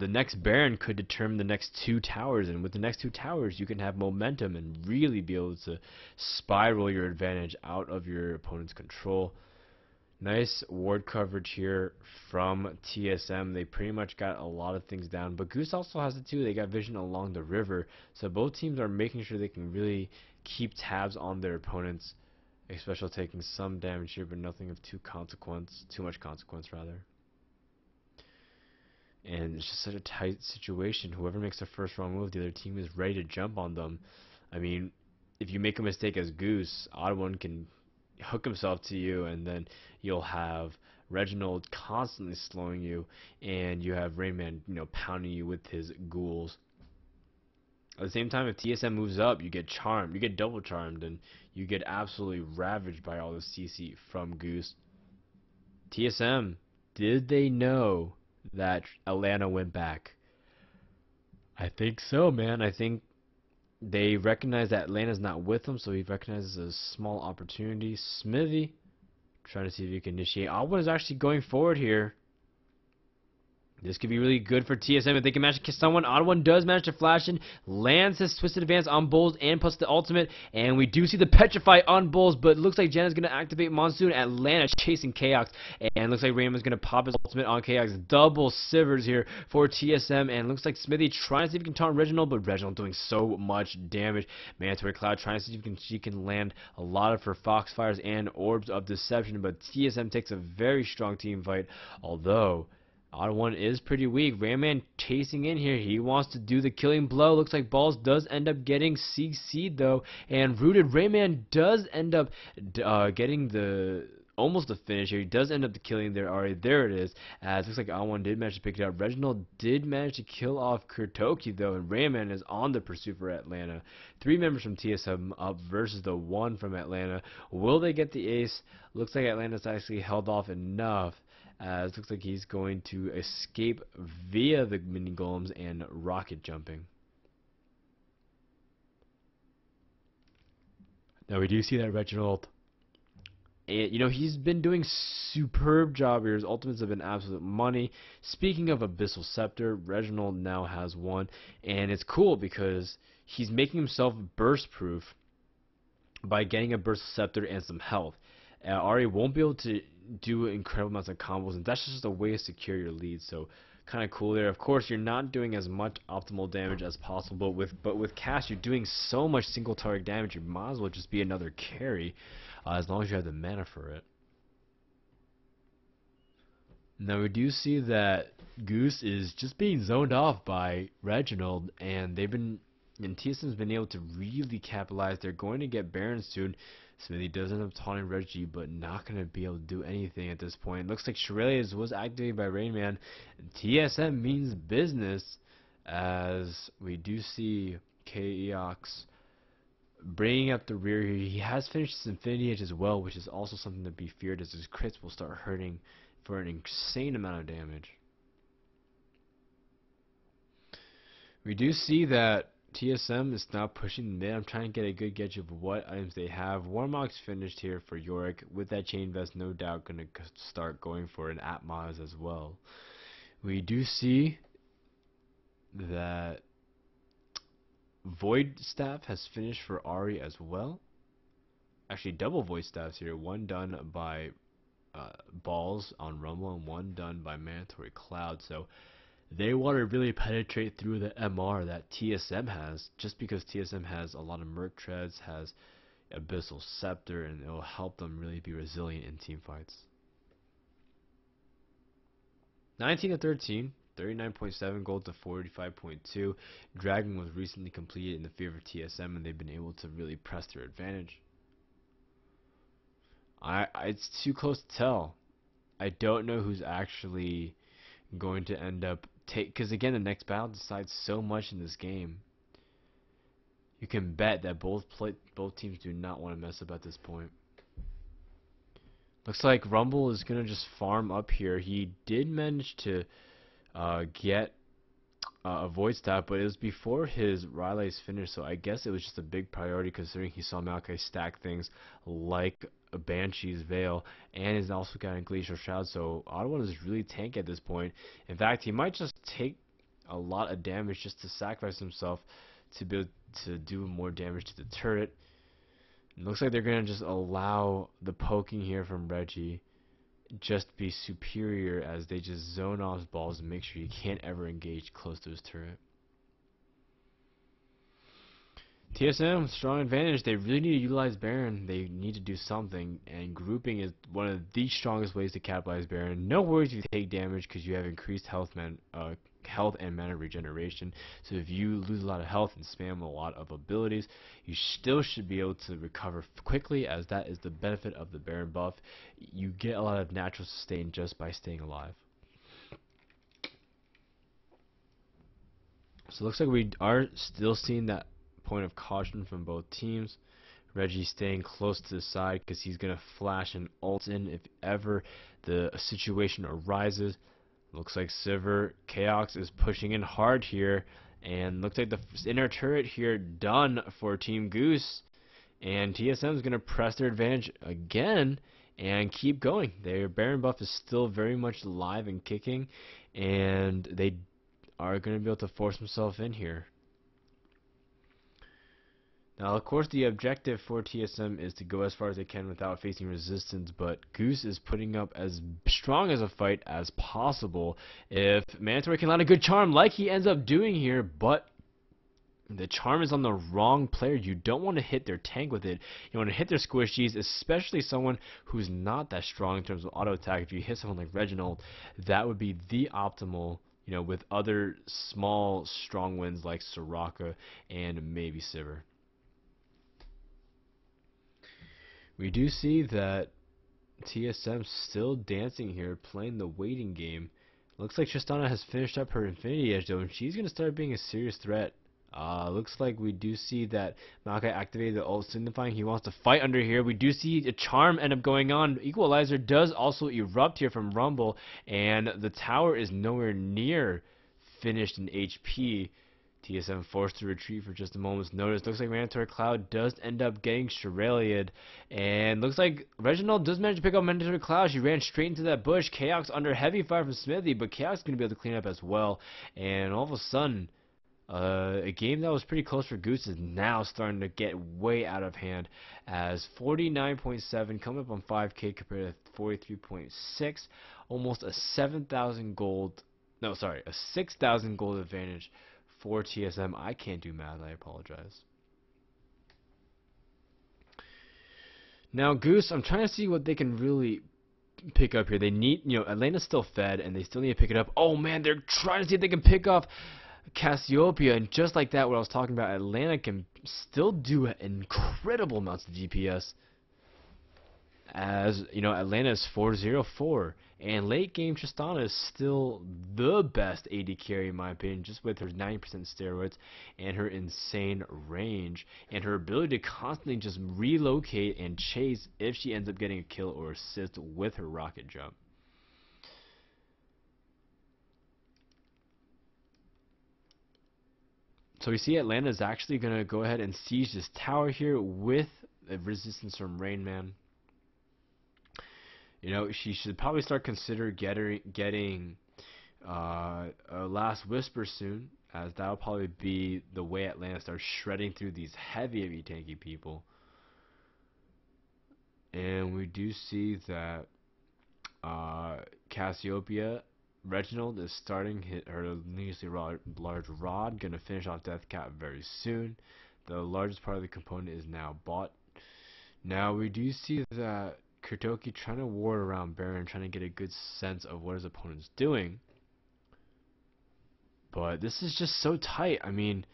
next Baron could determine the next 2 towers, and with the next 2 towers you can have momentum and really be able to spiral your advantage out of your opponent's control. Nice ward coverage here from TSM. They pretty much got a lot of things down, but Goose also has it too. They got vision along the river, so both teams are making sure they can really keep tabs on their opponents. Xpecial taking some damage here, but nothing of too much consequence rather. And it's just such a tight situation. Whoever makes the first wrong move, the other team is ready to jump on them. I mean, if you make a mistake as Goose, TheOddOne can hook himself to you, and then you'll have Reginald constantly slowing you, and you have TheRainMan, pounding you with his ghouls. At the same time, if TSM moves up, you get charmed. You get double charmed, and you get absolutely ravaged by all the CC from Goose. TSM, did they know that Atlanta went back? I think so, man. I think they recognize that Atlanta's not with them, so he recognizes a small opportunity. Xmithie trying to see if he can initiate. TheOddOne is actually going forward here. This could be really good for TSM if they can manage to kiss someone. TheOddOne does manage to flash in, lands his Twisted Advance on Bulls and puts the ultimate, and we do see the Petrify on Bulls, but it looks like Janna's going to activate Monsoon. Atlanta chasing Chaox, and looks like TheRainMan's going to pop his ultimate on Chaox. Double Sivers here for TSM, and looks like Xmithie trying to see if he can taunt Reginald, but Reginald doing so much damage. MandatoryCloud trying to see if she can land a lot of her Foxfires and Orbs of Deception, but TSM takes a very strong team fight, although TheOddOne is pretty weak. TheRainMan chasing in here. He wants to do the killing blow. Looks like Balls does end up getting CC'd though, and Rooted. TheRainMan does end up getting almost the finish here. He does end up killing there. Ahri. There it is. As looks like TheOddOne did manage to pick it up. Reginald did manage to kill off Cortuky though, and TheRainMan is on the pursuit for Atlanta. 3 members from TSM up versus the 1 from Atlanta. Will they get the ace? Looks like Atlanta's actually held off enough, as looks like he's going to escape via the mini golems and rocket jumping. Now we do see that Reginald, he's been doing superb job here. His ultimates have been absolute money. Speaking of Abyssal Scepter, Reginald now has one, and it's cool because he's making himself burst proof by getting a Abyssal Scepter and some health. Ahri won't be able to do incredible amounts of combos, and that's just a way to secure your lead, so kind of cool there. Of course, you're not doing as much optimal damage as possible, but with Cass, you're doing so much single target damage, you might as well just be another carry, as long as you have the mana for it. Now we do see that Goose is just being zoned off by Reginald, and they've been And TSM's been able to really capitalize. They're going to get Baron soon. Xmithie does end up taunting Reggie, but not going to be able to do anything at this point. Looks like Shirelius was activated by TheRainMan. TSM means business, as we do see Chaox bringing up the rear here. He has finished his Infinity Edge as well, which is also something to be feared, as his crits will start hurting for an insane amount of damage. We do see that TSM is now pushing the mid. I'm trying to get a good gauge of what items they have. Warmock's finished here for Yorick. With that chain vest, no doubt going to start going for an Atmos as well. We do see that Void Staff has finished for Ahri as well. Actually, double Void Staffs here. One done by Balls on Rumble and one done by MandatoryCloud. So they want to really penetrate through the MR that TSM has, just because TSM has a lot of Merc Treads, has Abyssal Scepter, and it will help them really be resilient in team fights. 19-13. 39.7 gold to 45.2. Dragon was recently completed in the favor of TSM, and they've been able to really press their advantage. It's too close to tell. I don't know who's actually going to end up because again, the next battle decides so much in this game. You can bet that both teams do not want to mess up at this point. Looks like Rumble is gonna just farm up here. He did manage to get a Void Staff, but it was before his Rile's finished, so I guess it was just a big priority considering he saw Maokai stack things like a Banshee's Veil, and he's also got a Glacial Shroud, so TheOddOne is really tanky at this point. In fact, he might just take a lot of damage just to sacrifice himself to be able to do more damage to the turret. It looks like they're going to just allow the poking here from Reggie just be superior, as they just zone off balls and make sure you can't ever engage close to his turret. TSM, strong advantage. They really need to utilize Baron. They need to do something, and grouping is one of the strongest ways to capitalize Baron. No worries if you take damage, because you have increased health and mana regeneration. So if you lose a lot of health and spam a lot of abilities, you still should be able to recover quickly, as that is the benefit of the Baron buff. You get a lot of natural sustain just by staying alive. So it looks like we are still seeing that point of caution from both teams. Reggie staying close to the side because he's going to flash an ult in if ever the situation arises. Looks like Sivir, Chaox is pushing in hard here, and looks like the inner turret here done for Team Goose, and TSM is going to press their advantage again and keep going. Their Baron buff is still very much alive and kicking, and they are going to be able to force themselves in here. Now, of course, the objective for TSM is to go as far as they can without facing resistance, but Goose is putting up as strong as a fight as possible. If Mandatory can land a good charm like he ends up doing here, but the charm is on the wrong player. You don't want to hit their tank with it. You want to hit their squishies, especially someone who's not that strong in terms of auto attack. If you hit someone like Reginald, that would be the optimal, you know, with other small, strong wins like Soraka and maybe Sivir. We do see that TSM still dancing here, playing the waiting game. Looks like Tristana has finished up her Infinity Edge though, and she's going to start being a serious threat. Looks like we do see that Maokai activated the ult, signifying he wants to fight under here. We do see a charm end up going on. Equalizer does also erupt here from Rumble, and the tower is nowhere near finished in HP. TSM forced to retreat for just a moment's notice. Looks like MandatoryCloud does end up getting Shireliad, and looks like Reginald does manage to pick up MandatoryCloud. She ran straight into that bush. Chaox under heavy fire from Xmithie, but Chaox is going to be able to clean up as well. And all of a sudden, a game that was pretty close for Goose is now starting to get way out of hand, as 49.7 coming up on 5k compared to 43.6, almost a 7,000 gold, no sorry, a 6,000 gold advantage for TSM. I can't do math, I apologize. Now Goose, I'm trying to see what they can really pick up here. They need, you know, Atlanta's still fed and they still need to pick it up. Oh man, they're trying to see if they can pick off Cassiopeia, and just like that, what I was talking about, Atlanta can still do incredible amounts of DPS. As you know, Atlanta is 404, and late game Tristana is still the best AD carry in my opinion, just with her 90% steroids and her insane range and her ability to constantly just relocate and chase if she ends up getting a kill or assist with her rocket jump. So we see Atlanta is actually going to go ahead and siege this tower here with a resistance from TheRainMan. You know, she should probably start consider getting a Last Whisper soon, as that'll probably be the way Atlanta starts shredding through these heavy tanky people. And we do see that Cassiopeia, Reginald is starting her needlessly large rod, gonna finish off Death Cap very soon. The largest part of the component is now bought. Now we do see that Cortuky trying to ward around Baron, trying to get a good sense of what his opponent's doing. But this is just so tight. I mean,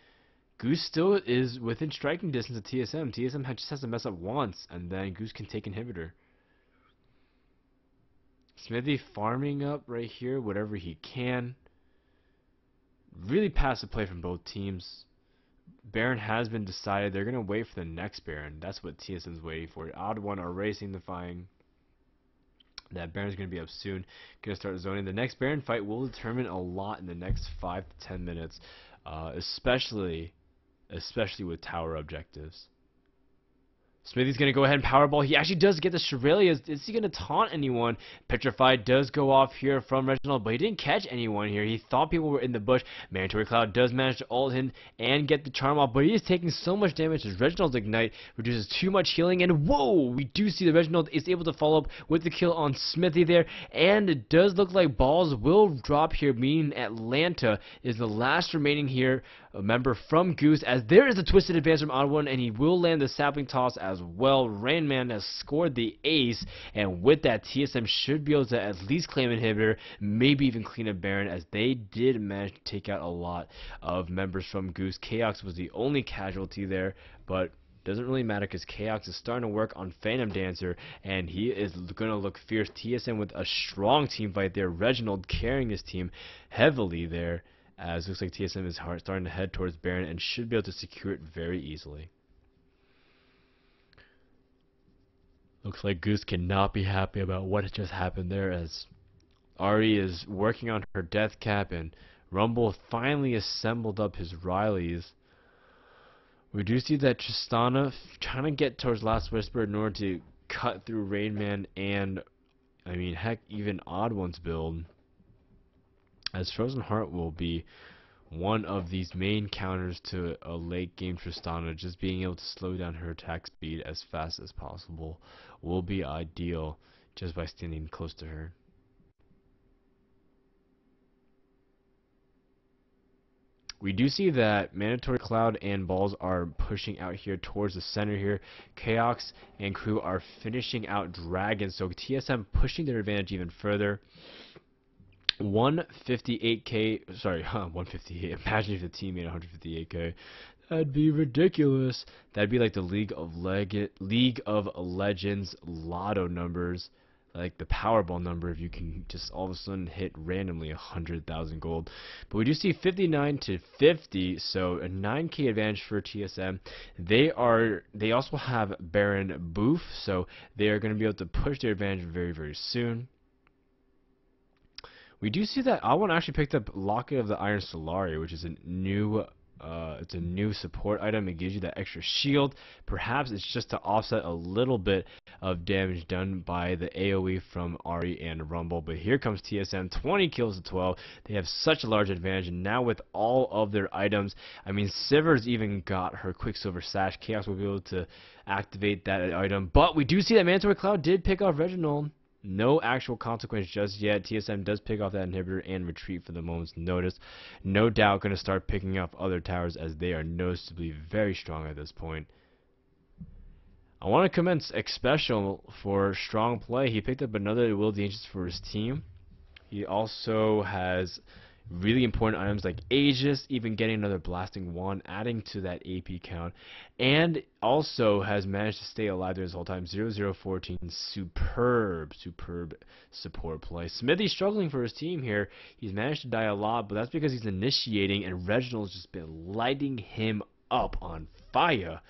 Goose still is within striking distance of TSM. TSM just has to mess up once, and then Goose can take inhibitor. Xmithie farming up right here, whatever he can. Really passive play from both teams. Baron has been decided. They're going to wait for the next Baron. That's what TSM's waiting for. TheOddOne are racing the fighting. That Baron's going to be up soon. Going to start zoning. The next Baron fight will determine a lot in the next 5 to 10 minutes. Especially with tower objectives. Xmithie's going to go ahead and powerball. He actually does get the Chevalier. Is he going to taunt anyone? Petrified does go off here from Reginald, but he didn't catch anyone here. He thought people were in the bush. MandatoryCloud does manage to ult him and get the charm off, but he is taking so much damage as Reginald's Ignite reduces too much healing. And whoa, we do see that Reginald is able to follow up with the kill on Xmithie there. And it does look like balls will drop here, meaning Atlanta is the last remaining here member from Goose, as there is a twisted advance from TheOddOne, and he will land the sapling toss as well. TheRainMan has scored the ace, and with that, TSM should be able to at least claim inhibitor, maybe even clean up Baron, as they did manage to take out a lot of members from Goose. Chaox was the only casualty there, but doesn't really matter because Chaox is starting to work on Phantom Dancer, and he is going to look fierce. TSM with a strong team fight there. Reginald carrying his team heavily there, as it looks like TSM is starting to head towards Baron and should be able to secure it very easily. Looks like Goose cannot be happy about what just happened there, as Ahri is working on her death cap and Rumble finally assembled up his Rileys. We do see that Tristana trying to get towards Last Whisper in order to cut through TheRainMan and, I mean, heck, even TheOddOne's build, as Frozen Heart will be one of these main counters to a late game Tristana. Just being able to slow down her attack speed as fast as possible will be ideal just by standing close to her. We do see that MandatoryCloud and Balls are pushing out here towards the center here. Chaox and crew are finishing out Dragon, so TSM pushing their advantage even further. 158k, sorry, 158. Imagine if the team made 158k. That'd be ridiculous. That'd be like the League of Legends lotto numbers, like the Powerball number, if you can just all of a sudden hit randomly 100,000 gold. But we do see 59 to 50, so a 9k advantage for TSM. They also have Baron Boof, so they are going to be able to push their advantage very soon. We do see that TheOddOne actually picked up Locket of the Iron Solari, which is a new it's a new support item. It gives you that extra shield. Perhaps it's just to offset a little bit of damage done by the AoE from Ahri and Rumble. But here comes TSM, 20 kills to 12. They have such a large advantage, and now with all of their items, I mean, Sivir's even got her Quicksilver Sash. Chaox will be able to activate that item. But we do see that MandatoryCloud did pick off Reginald. No actual consequence just yet. TSM does pick off that inhibitor and retreat for the moment's notice. No doubt going to start picking up other towers, as they are noticeably very strong at this point. I want to commend Xpecial for strong play. He picked up another Will of the Ancients for his team. He also has Really important items like Aegis, even getting another Blasting Wand, adding to that AP count, and also has managed to stay alive there this whole time. 0014, superb support play. Xmithie struggling for his team here. He's managed to die a lot, but that's because he's initiating, and Reginald's just been lighting him up on fire,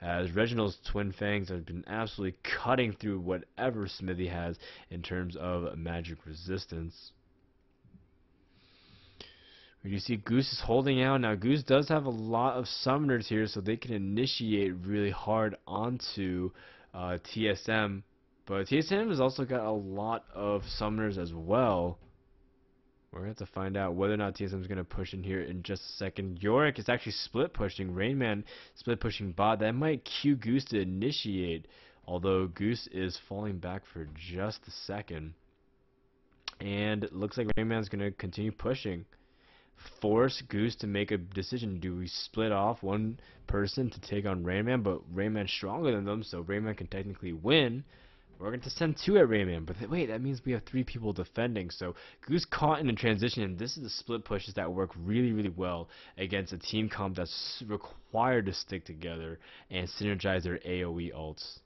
as Reginald's Twin Fangs have been absolutely cutting through whatever Xmithie has in terms of magic resistance. You see Goose is holding out. Now Goose does have a lot of summoners here, so they can initiate really hard onto TSM. But TSM has also got a lot of summoners as well. We're going to have to find out whether or not TSM is going to push in here in just a second. Yorick is actually split pushing. TheRainMan split pushing bot. That might cue Goose to initiate, although Goose is falling back for just a second. And it looks like TheRainMan's going to continue pushing. Force Goose to make a decision. Do we split off one person to take on TheRainMan? But TheRainMan's stronger than them, so TheRainMan can technically win. We're going to send 2 at TheRainMan, but wait, that means we have 3 people defending. So Goose caught in a transition, and this is the split pushes that work really well against a team comp that's required to stick together and synergize their AoE ults.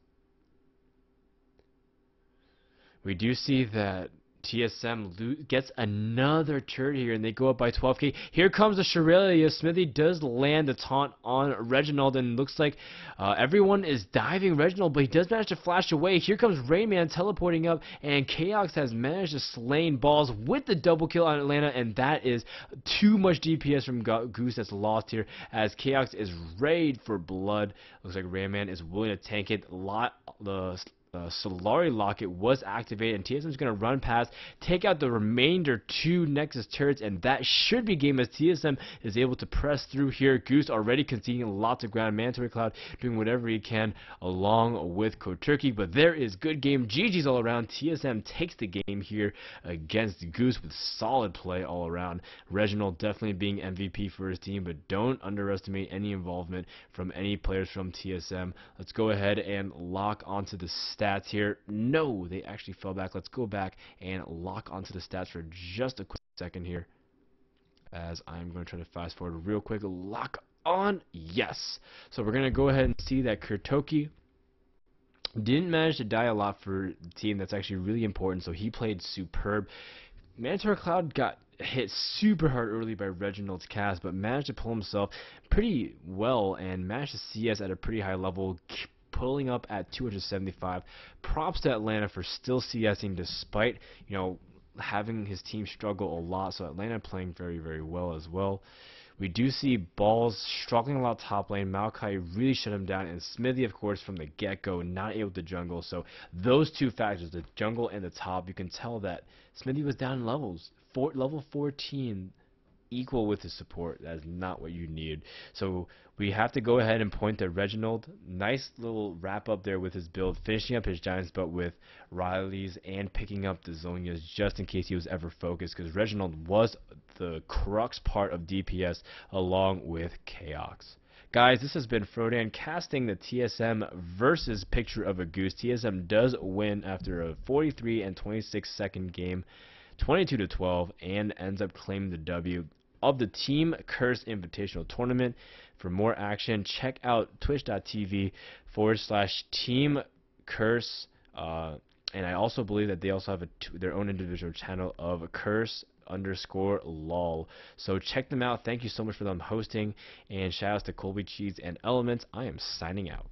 We do see that TSM gets another turret here, and they go up by 12k. Here comes the Shirellia. Xmithie does land the taunt on Reginald, and looks like everyone is diving Reginald, but he does manage to flash away. Here comes TheRainMan teleporting up, and Chaox has managed to slay Balls with the double kill on Atlanta, and that is too much DPS from Goose that's lost here, as Chaox is raid for blood. Looks like TheRainMan is willing to tank it. Solari Locket was activated, and TSM is going to run past, take out the remainder 2 Nexus turrets, and that should be game as TSM is able to press through here. Goose already conceding lots of ground. MandatoryCloud doing whatever he can along with Cortuky, but there is good game. GG's all around. TSM takes the game here against Goose with solid play all around. Reginald definitely being MVP for his team, but don't underestimate any involvement from any players from TSM. Let's go ahead and lock onto the stats here. No, they actually fell back. Let's go back and lock onto the stats for just a quick second here, as I'm going to try to fast forward real quick. Lock on, yes. So we're going to go ahead and see that Cortuky didn't manage to die a lot for the team. That's actually really important, so he played superb. MandatoryCloud got hit super hard early by Reginald's cast, but managed to pull himself pretty well and managed to CS at a pretty high level, pulling up at 275. Props to Atlanta for still CSing despite, having his team struggle a lot. So Atlanta playing very well as well. We do see Balls struggling a lot top lane. Maokai really shut him down, and Xmithie, of course, from the get-go, not able to jungle. So those 2 factors, the jungle and the top, you can tell that Xmithie was down in levels. Level 14, equal with his support. That is not what you need. So we have to go ahead and point to Reginald. Nice little wrap up there with his build, finishing up his Giants, but with Riley's and picking up the Zonias just in case he was ever focused, because Reginald was the crux part of DPS along with Chaox. Guys, this has been Frodan casting the TSM versus Picture of a Goose. TSM does win after a 43 and 26 second game, 22-12, and ends up claiming the W of the Team Curse Invitational Tournament. For more action, check out twitch.tv/Team Curse. And I also believe that they also have their own individual channel of Curse_lol. So check them out. Thank you so much for them hosting. And shout outs to Colby Cheese and Elements. I am signing out.